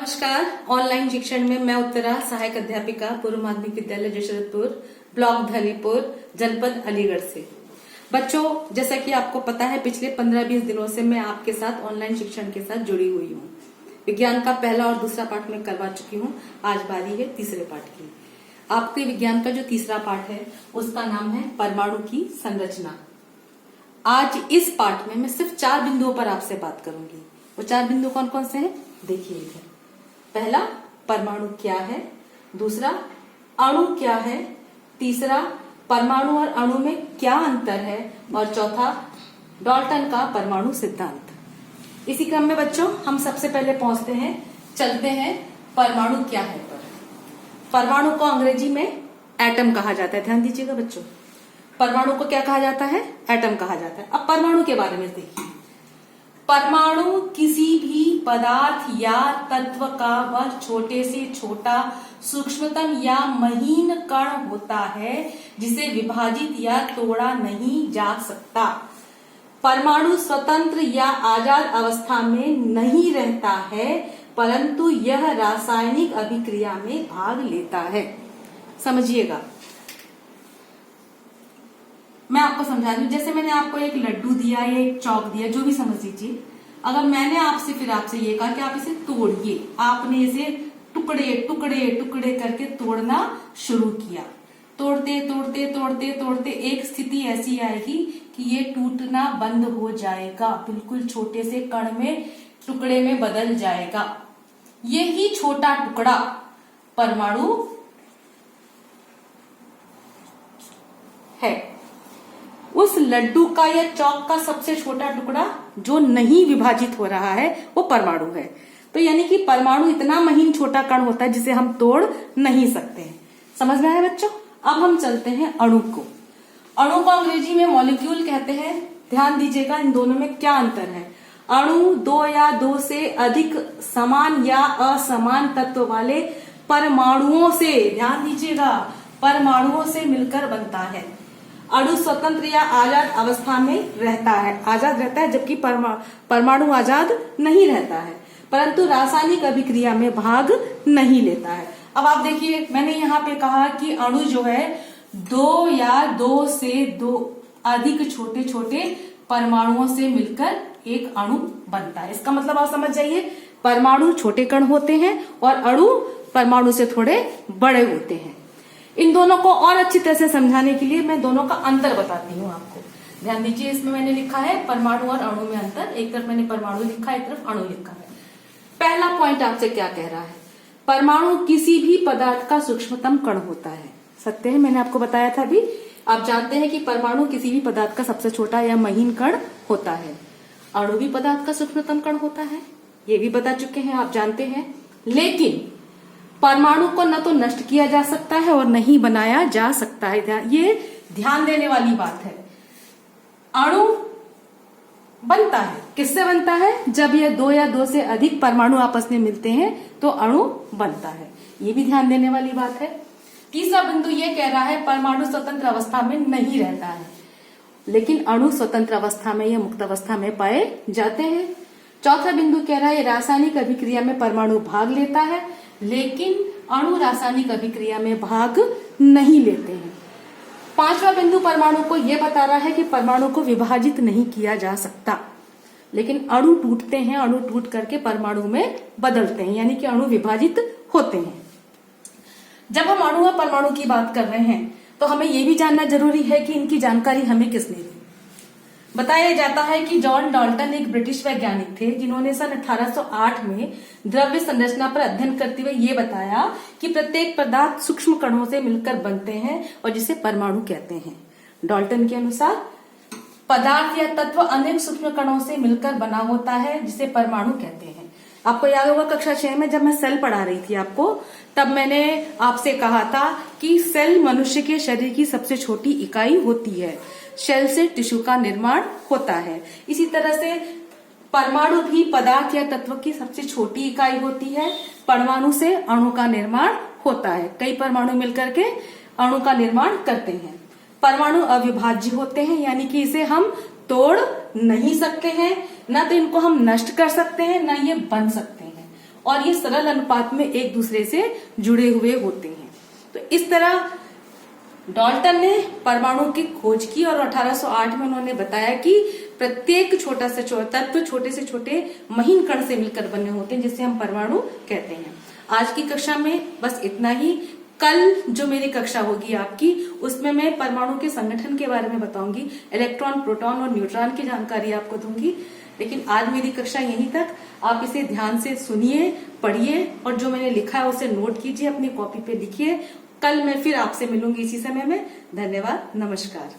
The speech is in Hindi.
नमस्कार। ऑनलाइन शिक्षण में मैं उत्तरा, सहायक अध्यापिका, पूर्व माध्यमिक विद्यालय जशरतपुर, ब्लॉक धनीपुर, जनपद अलीगढ़ से। बच्चों, जैसा कि आपको पता है, पिछले 15-20 दिनों से मैं आपके साथ ऑनलाइन शिक्षण के साथ जुड़ी हुई हूँ। विज्ञान का पहला और दूसरा पाठ मैं करवा चुकी हूँ। आज बारी है तीसरे पाठ की। आपके विज्ञान का जो तीसरा पाठ है उसका नाम है परमाणु की संरचना। आज इस पाठ में मैं सिर्फ 4 बिंदुओं पर आपसे बात करूंगी। वो 4 बिंदु कौन कौन से हैं? देखिए इधर। पहला, परमाणु क्या है। दूसरा, अणु क्या है। तीसरा, परमाणु और अणु में क्या अंतर है। और चौथा, डाल्टन का परमाणु सिद्धांत। इसी क्रम में बच्चों हम सबसे पहले चलते हैं परमाणु क्या है पर। परमाणु को अंग्रेजी में एटम कहा जाता है। ध्यान दीजिएगा बच्चों, परमाणु को क्या कहा जाता है? एटम कहा जाता है। अब परमाणु के बारे में देखिए। परमाणु किसी भी पदार्थ या तत्व का वह छोटे से छोटा, सूक्ष्मतम या महीन कण होता है जिसे विभाजित या तोड़ा नहीं जा सकता। परमाणु स्वतंत्र या आजाद अवस्था में नहीं रहता है, परंतु यह रासायनिक अभिक्रिया में भाग लेता है। समझिएगा, मैं आपको समझा दूं। जैसे मैंने आपको एक लड्डू दिया या एक चौक दिया, जो भी समझ लीजिए। अगर मैंने आपसे ये कहा कि आप इसे तोड़िए, आपने इसे टुकड़े टुकड़े टुकड़े करके तोड़ना शुरू किया। तोड़ते तोड़ते तोड़ते तोड़ते एक स्थिति ऐसी आएगी कि ये टूटना बंद हो जाएगा, बिल्कुल छोटे से कण में, टुकड़े में बदल जाएगा। यही छोटा टुकड़ा परमाणु है। उस लड्डू का या चौक का सबसे छोटा टुकड़ा जो नहीं विभाजित हो रहा है वो परमाणु है। तो यानी कि परमाणु इतना महीन छोटा कण होता है जिसे हम तोड़ नहीं सकते हैं। समझ में आया बच्चों? अब हम चलते हैं अणु को। अणु को अंग्रेजी में मॉलिक्यूल कहते हैं। ध्यान दीजिएगा इन दोनों में क्या अंतर है। अणु 2 या 2 से अधिक समान या असमान तत्व वाले परमाणुओं से, ध्यान दीजिएगा, परमाणुओं से मिलकर बनता है। अणु स्वतंत्र या आजाद अवस्था में रहता है, आजाद रहता है, जबकि परमाणु आजाद नहीं रहता है, परंतु रासायनिक अभिक्रिया में भाग नहीं लेता है। अब आप देखिए, मैंने यहाँ पे कहा कि अणु जो है 2 या 2 से 2 अधिक छोटे छोटे परमाणुओं से मिलकर एक अणु बनता है। इसका मतलब आप समझ जाइए, परमाणु छोटे कण होते हैं और अणु परमाणु से थोड़े बड़े होते हैं। इन दोनों को और अच्छी तरह से समझाने के लिए मैं दोनों का अंतर बताती हूँ आपको। ध्यान दीजिए, इसमें मैंने लिखा है परमाणु और अणु में अंतर। एक तरफ मैंने परमाणु लिखा है, एक तरफ अणु लिखा है। पहला पॉइंट आपसे क्या कह रहा है? परमाणु किसी भी पदार्थ का सूक्ष्मतम कण होता है। सत्य है, मैंने आपको बताया था अभी। आप जानते हैं कि परमाणु किसी भी पदार्थ का सबसे छोटा या महीन कण होता है। अणु भी पदार्थ का सूक्ष्मतम कण होता है, ये भी बता चुके हैं, आप जानते हैं। लेकिन परमाणु को न तो नष्ट किया जा सकता है और नहीं बनाया जा सकता है। ये ध्यान देने वाली बात है। अणु बनता है, किससे बनता है? जब ये 2 या 2 से अधिक परमाणु आपस में मिलते हैं तो अणु बनता है। ये भी ध्यान देने वाली बात है। तीसरा बिंदु ये कह रहा है परमाणु स्वतंत्र अवस्था में नहीं रहता है, लेकिन अणु स्वतंत्र अवस्था में या मुक्त अवस्था में पाए जाते हैं। चौथा बिंदु कह रहा है रासायनिक अभिक्रिया में परमाणु भाग लेता है, लेकिन अणु रासायनिक अभिक्रिया में भाग नहीं लेते हैं। पांचवा बिंदु परमाणु को यह बता रहा है कि परमाणु को विभाजित नहीं किया जा सकता, लेकिन अणु टूटते हैं, अणु टूट करके परमाणु में बदलते हैं, यानी कि अणु विभाजित होते हैं। जब हम अणु और परमाणु की बात कर रहे हैं तो हमें यह भी जानना जरूरी है कि इनकी जानकारी हमें किसने दी। बताया जाता है कि जॉन डाल्टन एक ब्रिटिश वैज्ञानिक थे जिन्होंने सन 1808 में द्रव्य संरचना पर अध्ययन करते हुए ये बताया कि प्रत्येक पदार्थ सूक्ष्म कणों से मिलकर बनते हैं और जिसे परमाणु कहते हैं। डाल्टन के अनुसार पदार्थ या तत्व अनेक सूक्ष्म कणों से मिलकर बना होता है जिसे परमाणु कहते हैं। आपको याद होगा कक्षा 6 में जब मैं सेल पढ़ा रही थी आपको, तब मैंने आपसे कहा था कि सेल मनुष्य के शरीर की सबसे छोटी इकाई होती है। सेल से टिश्यू का निर्माण होता है। इसी तरह से परमाणु भी पदार्थ या तत्व की सबसे छोटी इकाई होती है। परमाणु से अणु का निर्माण होता है। कई परमाणु मिलकर के अणु का निर्माण करते हैं। परमाणु अविभाज्य होते हैं, यानी कि इसे हम तोड़ नहीं सकते हैं, न तो इनको हम नष्ट कर सकते हैं, न ये बन सकते हैं। और ये सरल अनुपात में एक दूसरे से जुड़े हुए होते हैं। तो इस तरह डाल्टन ने परमाणु की खोज की और 1808 में उन्होंने बताया कि प्रत्येक छोटा से छोटा तत्व छोटे से छोटे महीन कण से मिलकर बने होते हैं, जिसे हम परमाणु कहते हैं। आज की कक्षा में बस इतना ही। कल जो मेरी कक्षा होगी आपकी, उसमें मैं परमाणु के संगठन के बारे में बताऊंगी, इलेक्ट्रॉन, प्रोटॉन और न्यूट्रॉन की जानकारी आपको दूंगी। लेकिन आज मेरी कक्षा यहीं तक। आप इसे ध्यान से सुनिए, पढ़िए और जो मैंने लिखा है उसे नोट कीजिए, अपनी कॉपी पे लिखिए। कल मैं फिर आपसे मिलूंगी इसी समय में। धन्यवाद, नमस्कार।